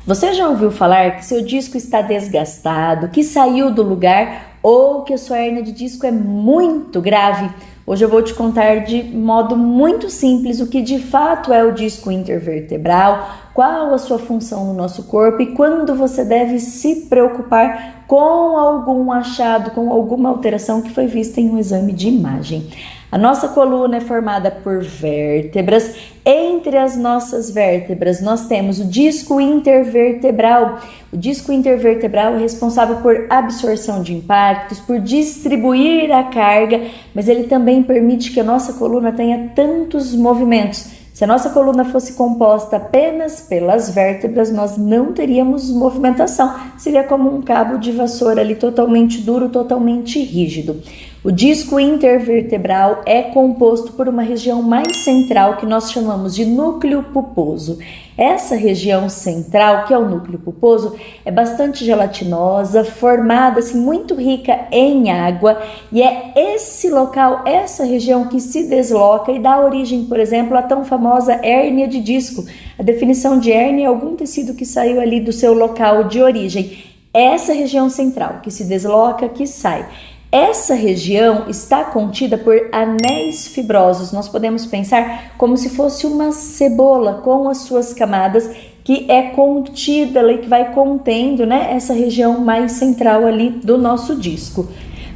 Você já ouviu falar que seu disco está desgastado, que saiu do lugar ou que a sua hérnia de disco é muito grave? Hoje eu vou te contar de modo muito simples o que de fato é o disco intervertebral, qual a sua função no nosso corpo e quando você deve se preocupar com algum achado, com alguma alteração que foi vista em um exame de imagem. A nossa coluna é formada por vértebras. Entre as nossas vértebras, nós temos o disco intervertebral. O disco intervertebral é responsável por absorção de impactos, por distribuir a carga, mas ele também permite que a nossa coluna tenha tantos movimentos. Se a nossa coluna fosse composta apenas pelas vértebras, nós não teríamos movimentação. Seria como um cabo de vassoura ali, totalmente duro, totalmente rígido. O disco intervertebral é composto por uma região mais central que nós chamamos de núcleo pulposo. Essa região central, que é o núcleo pulposo, é bastante gelatinosa, formada assim, muito rica em água, e é esse local, essa região que se desloca e dá origem, por exemplo, à tão famosa hérnia de disco. A definição de hérnia é algum tecido que saiu ali do seu local de origem. Essa região central que se desloca, que sai. Essa região está contida por anéis fibrosos. Nós podemos pensar como se fosse uma cebola com as suas camadas que é contida ali, que vai contendo, né, essa região mais central ali do nosso disco.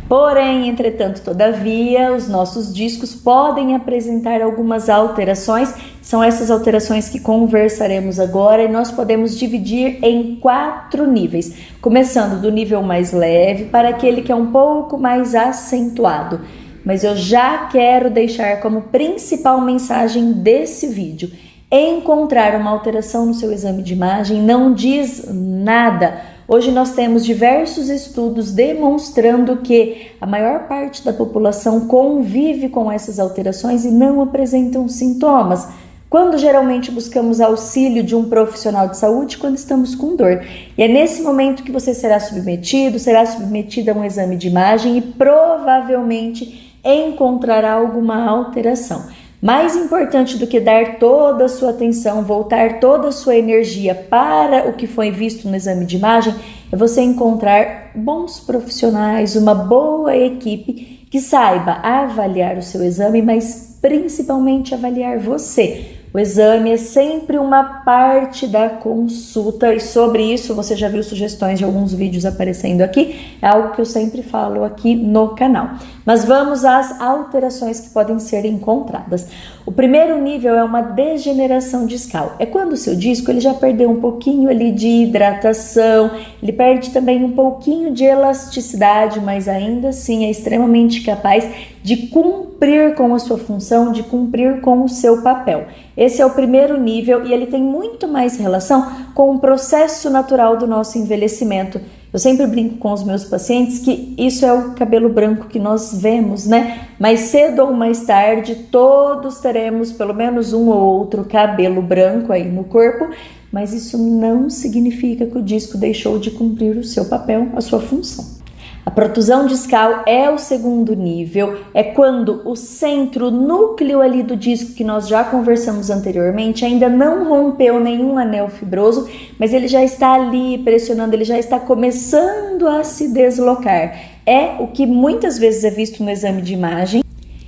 Porém, entretanto, todavia, os nossos discos podem apresentar algumas alterações. São essas alterações que conversaremos agora e nós podemos dividir em 4 níveis, começando do nível mais leve para aquele que é um pouco mais acentuado. Mas eu já quero deixar como principal mensagem desse vídeo: encontrar uma alteração no seu exame de imagem não diz nada. Hoje nós temos diversos estudos demonstrando que a maior parte da população convive com essas alterações e não apresentam sintomas. Quando geralmente buscamos auxílio de um profissional de saúde, quando estamos com dor. E é nesse momento que você será submetida a um exame de imagem e provavelmente encontrará alguma alteração. Mais importante do que dar toda a sua atenção, voltar toda a sua energia para o que foi visto no exame de imagem, é você encontrar bons profissionais, uma boa equipe que saiba avaliar o seu exame, mas principalmente avaliar você. O exame é sempre uma parte da consulta e sobre isso você já viu sugestões de alguns vídeos aparecendo aqui, é algo que eu sempre falo aqui no canal. Mas vamos às alterações que podem ser encontradas. O primeiro nível é uma degeneração discal. É quando o seu disco ele já perdeu um pouquinho ali de hidratação, ele perde também um pouquinho de elasticidade, mas ainda assim é extremamente capaz de cumprir com a sua função, de cumprir com o seu papel. Esse é o primeiro nível e ele tem muito mais relação com o processo natural do nosso envelhecimento. Eu sempre brinco com os meus pacientes que isso é o cabelo branco que nós vemos, né? Mais cedo ou mais tarde, todos teremos pelo menos um ou outro cabelo branco aí no corpo, mas isso não significa que o disco deixou de cumprir o seu papel, a sua função. A protusão discal é o segundo nível, é quando o centro, o núcleo ali do disco que nós já conversamos anteriormente ainda não rompeu nenhum anel fibroso, mas ele já está ali pressionando, ele já está começando a se deslocar. É o que muitas vezes é visto no exame de imagem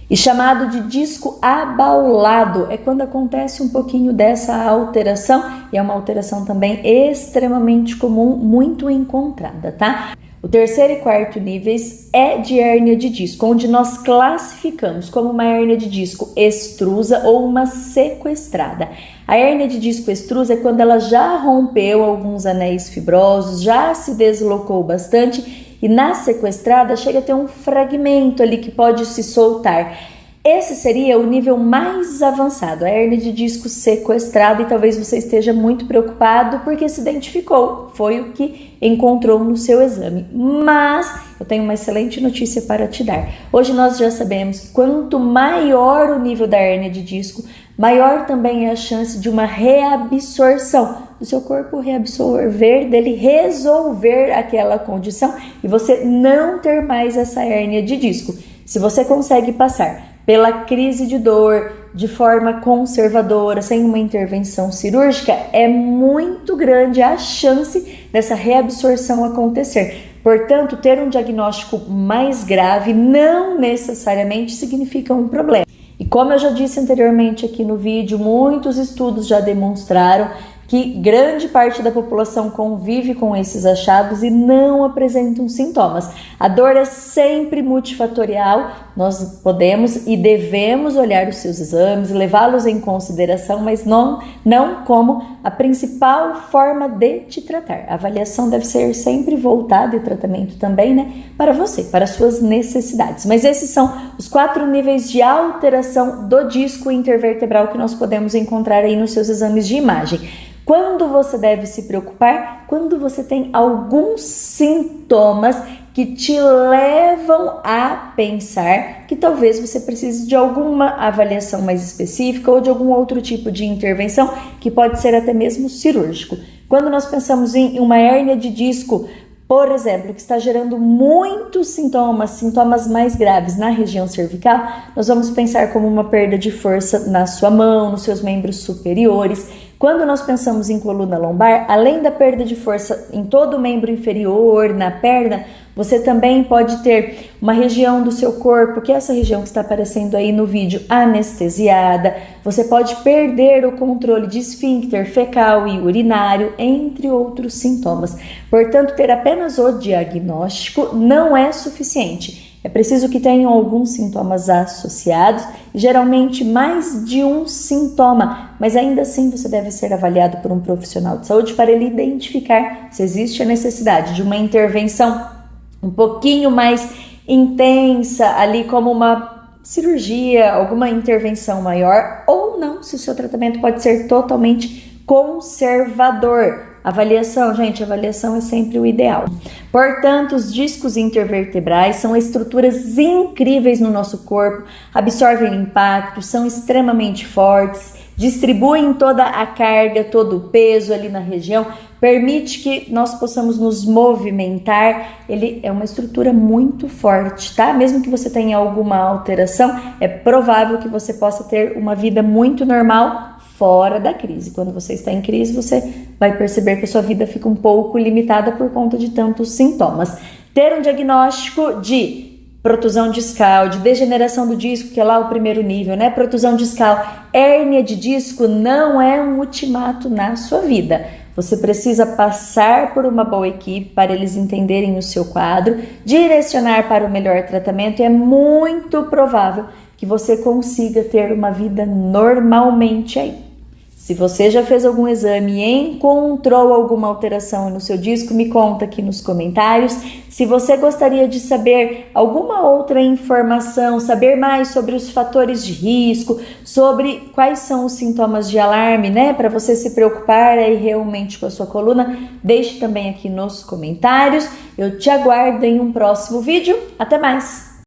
e chamado de disco abaulado. É quando acontece um pouquinho dessa alteração e é uma alteração também extremamente comum, muito encontrada, tá? O terceiro e quarto níveis é de hérnia de disco, onde nós classificamos como uma hérnia de disco extrusa ou uma sequestrada. A hérnia de disco extrusa é quando ela já rompeu alguns anéis fibrosos, já se deslocou bastante e na sequestrada chega a ter um fragmento ali que pode se soltar. Esse seria o nível mais avançado, a hérnia de disco sequestrada, e talvez você esteja muito preocupado porque se identificou, foi o que encontrou no seu exame. Mas eu tenho uma excelente notícia para te dar. Hoje nós já sabemos que quanto maior o nível da hérnia de disco, maior também é a chance de uma reabsorção, do seu corpo reabsorver, dele resolver aquela condição e você não ter mais essa hérnia de disco. Se você consegue passar pela crise de dor, de forma conservadora, sem uma intervenção cirúrgica, é muito grande a chance dessa reabsorção acontecer. Portanto, ter um diagnóstico mais grave não necessariamente significa um problema. E como eu já disse anteriormente aqui no vídeo, muitos estudos já demonstraram que grande parte da população convive com esses achados e não apresentam sintomas. A dor é sempre multifatorial, nós podemos e devemos olhar os seus exames, levá-los em consideração, mas não como a principal forma de te tratar. A avaliação deve ser sempre voltada, e o tratamento também, né, para você, para suas necessidades. Mas esses são os 4 níveis de alteração do disco intervertebral que nós podemos encontrar aí nos seus exames de imagem. Quando você deve se preocupar? Quando você tem alguns sintomas que te levam a pensar que talvez você precise de alguma avaliação mais específica ou de algum outro tipo de intervenção, que pode ser até mesmo cirúrgico. Quando nós pensamos em uma hérnia de disco, por exemplo, que está gerando muitos sintomas mais graves na região cervical, nós vamos pensar como uma perda de força na sua mão, nos seus membros superiores. Quando nós pensamos em coluna lombar, além da perda de força em todo o membro inferior, na perna, você também pode ter uma região do seu corpo, que é essa região que está aparecendo aí no vídeo, anestesiada. Você pode perder o controle de esfíncter fecal e urinário, entre outros sintomas. Portanto, ter apenas o diagnóstico não é suficiente. É preciso que tenham alguns sintomas associados, geralmente mais de um sintoma, mas ainda assim você deve ser avaliado por um profissional de saúde para ele identificar se existe a necessidade de uma intervenção um pouquinho mais intensa, ali como uma cirurgia, alguma intervenção maior, ou não, se o seu tratamento pode ser totalmente conservador. Avaliação, gente, avaliação é sempre o ideal. Portanto, os discos intervertebrais são estruturas incríveis no nosso corpo, absorvem impacto, são extremamente fortes, distribuem toda a carga, todo o peso ali na região, permite que nós possamos nos movimentar. Ele é uma estrutura muito forte, tá? Mesmo que você tenha alguma alteração, é provável que você possa ter uma vida muito normal fora da crise. Quando você está em crise, você vai perceber que a sua vida fica um pouco limitada por conta de tantos sintomas. Ter um diagnóstico de protusão discal, de degeneração do disco, que é lá o primeiro nível, né? Protusão discal, hérnia de disco não é um ultimato na sua vida. Você precisa passar por uma boa equipe para eles entenderem o seu quadro, direcionar para o melhor tratamento, e é muito provável que você consiga ter uma vida normalmente aí. Se você já fez algum exame e encontrou alguma alteração no seu disco, me conta aqui nos comentários. Se você gostaria de saber alguma outra informação, saber mais sobre os fatores de risco, sobre quais são os sintomas de alarme, né, para você se preocupar aí realmente com a sua coluna, deixe também aqui nos comentários. Eu te aguardo em um próximo vídeo. Até mais!